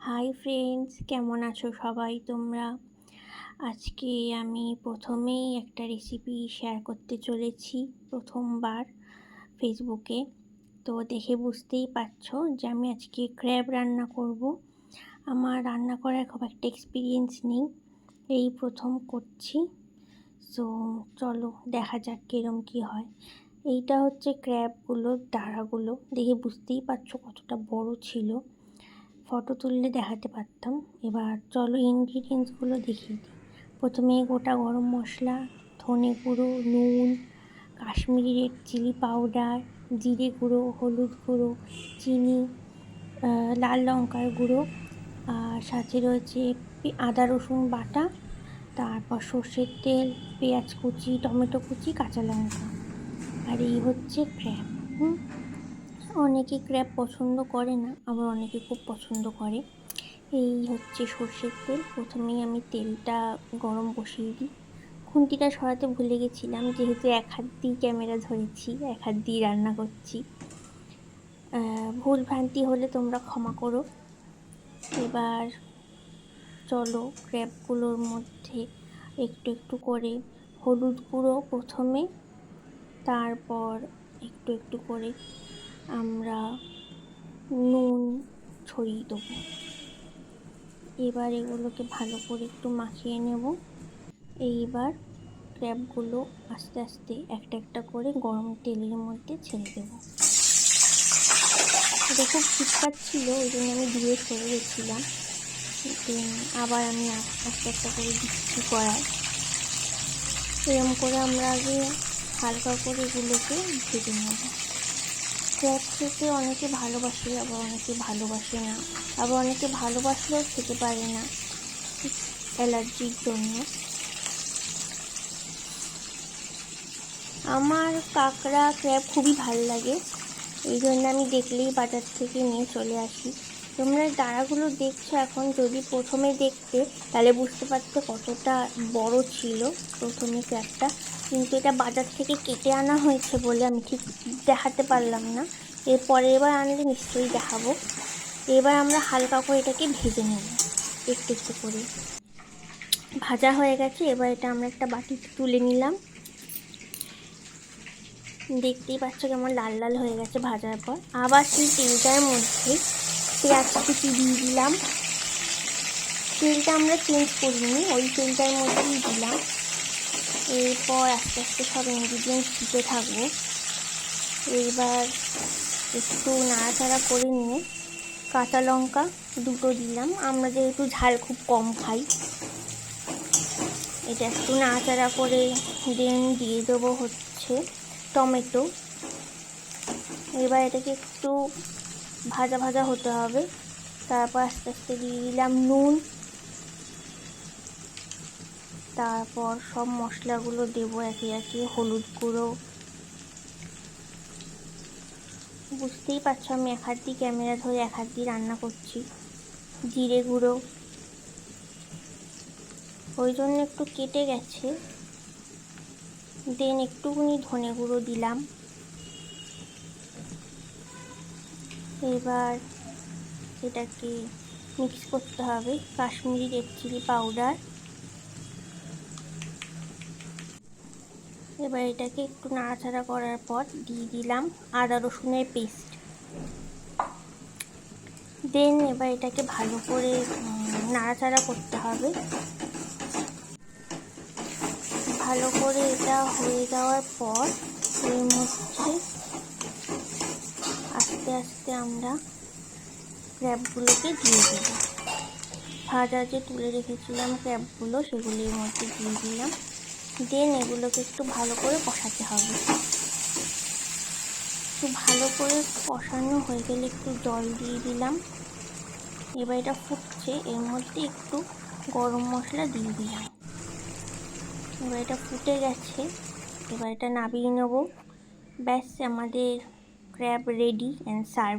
Hi friends, কেমন আছো সবাই তোমরা? আজকে আমি প্রথমেই একটা রেসিপি শেয়ার করতে চলেছি, প্রথমবার ফেসবুকে। তো দেখে বুঝতেই পারছো যে আমি আজকে ক্র্যাব রান্না করব। আমার রান্না করার খুব একটা এক্সপিরিয়েন্স নেই, এই প্রথম করছি। সো চলো দেখা যাক কীরকম কী হয়। এইটা হচ্ছে ক্র্যাবগুলোর ডাঁড়াগুলো, দেখে বুঝতেই পারছো কতটা বড় ছিল। ফটো তুললে দেখাতে পারতাম। এবার চলো ইনগ্রিডিয়েন্টসগুলো দেখিয়ে দিই। প্রথমে গোটা গরম মশলা, ধনে গুঁড়ো, নুন, কাশ্মীরি রেড চিলি পাউডার, জিরে গুঁড়ো, হলুদ গুঁড়ো, চিনি, লাল লঙ্কার গুঁড়ো, আর সাথে রয়েছে আদা রসুন বাটা, তারপর সর্ষের তেল, পেঁয়াজ কুচি, টমেটো কুচি, কাঁচা লঙ্কা। আর এই হচ্ছে ক্র্যাব। অনেকে ক্র্যাব পছন্দ করে না, আবার অনেকে খুব পছন্দ করে। এই হচ্ছে সর্ষের তেল। প্রথমেই আমি তেলটা গরম বসিয়ে দিই। খুন্তিটা সরাতে ভুলে গেছিলাম, যেহেতু এক হাত দিয়ে ক্যামেরা ধরেছি, এক হাত দিয়ে রান্না করছি। ভুল ভ্রান্তি হলে তোমরা ক্ষমা করো। এবার চলো ক্র্যাবগুলোর মধ্যে একটু একটু করে হলুদ গুঁড়ো প্রথমে, তারপর একটু একটু করে আমরা নুন ছড়িয়ে দেবো। এবার এগুলোকে ভালো করে একটু মাখিয়ে নেব। এইবার ক্র্যাবগুলো আস্তে আস্তে একটা একটা করে গরম তেলের মধ্যে ছেড়ে দেবো। এটা খুব ছিল, ওই জন্য আমি দিয়ে সরে গেছিলাম। দেন আবার আমি একটা একটা করে দিচ্ছি কড়ায়। এরম করে আমরা আগে হালকা করে এগুলোকে ভেজে নেব। ক্র্যাব খেতে অনেকে ভালোবাসে, আবার অনেকে ভালোবাসে না, আবার অনেকে ভালোবাসলেও খেতে পারে না অ্যালার্জির জন্য। আমার কাঁকড়া ক্র্যাব খুবই ভালো লাগে, এই জন্য আমি দেখলেই বাজার থেকে নিয়ে চলে আসি। তোমরা ডাঁড়াগুলো দেখছো এখন, যদি প্রথমে দেখতে তাহলে বুঝতে পারতে কতটা বড় ছিল প্রথমে ক্র্যাবটা, কিন্তু এটা বাজার থেকে কেটে আনা হয়েছে বলে আমি ঠিক দেখাতে পারলাম না। এবার আনলে নিশ্চয়ই দেখাবো। এবার আমরা হালকা করে এটাকে ভেজে নেব একটু একটু করে। ভাজা হয়ে গেছে, এবার এটা আমরা একটা বাটিতে তুলে নিলাম। দেখতেই পাচ্ছ কেমন লাল লাল হয়ে গেছে ভাজার পর। আবার সেই তেলটার মধ্যে পেঁয়াজ কুচি দিয়ে দিলাম। তেলটা আমরা চেঞ্জ করিনি, ওই তেলটার মধ্যেই দিলাম। এরপর আস্তে আস্তে সব ইনগ্রিডিয়েন্টস দিতে থাকবো। এইবার একটু নাড়াচাড়া করে নিয়ে কাঁচা লঙ্কা দুটো দিলাম, আমরা যেহেতু ঝাল খুব কম খাই। এটা একটু নাড়াচাড়া করে দেন দিয়ে দেবো হচ্ছে টমেটো। এবার এটাকে একটু ভাজা ভাজা হতে হবে। তারপর আস্তে আস্তে দিয়ে দিলাম নুন, তারপর সব মশলাগুলো দেবো একে একে। হলুদ গুঁড়ো, বুঝতেই পারছো আমি এক হাত দিয়ে ক্যামেরা ধরে এক হাত দিয়ে রান্না করছি। জিরে গুঁড়ো, ওই জন্য একটু কেটে গেছে। দেন একটুখানি ধনে গুঁড়ো দিলাম। এবার এটাকে মিক্স করতে হবে। Kashmiri red chilli powder. এবার এটাকে একটু নাড়াচাড়া করার পর দিয়ে দিলাম আদা রসুনের পেস্ট। দেন এবার এটাকে ভালো করে নাড়াচাড়া করতে হবে। ভালো করে এটা হয়ে যাওয়ার পর এর মধ্যে আস্তে আস্তে আমরা ক্র্যাবগুলোকে দিয়ে দেব। ভাজা যে তুলে রেখেছিলাম ক্র্যাবগুলো, সেগুলির মধ্যে দিয়ে দিলাম। দেন এগুলোকে একটু ভালো করে কষাতে হবে। একটু ভালো করে কষানো হয়ে গেলে একটু জল দিয়ে দিলাম। এবার এটা ফুটছে, এর মধ্যে একটু গরম মশলা দিয়ে দিলাম। এবার এটা ফুটে গেছে, এবার এটা নামিয়ে নেব। ব্যাস, আমাদের ক্র্যাব রেডি অ্যান্ড সার্ভ।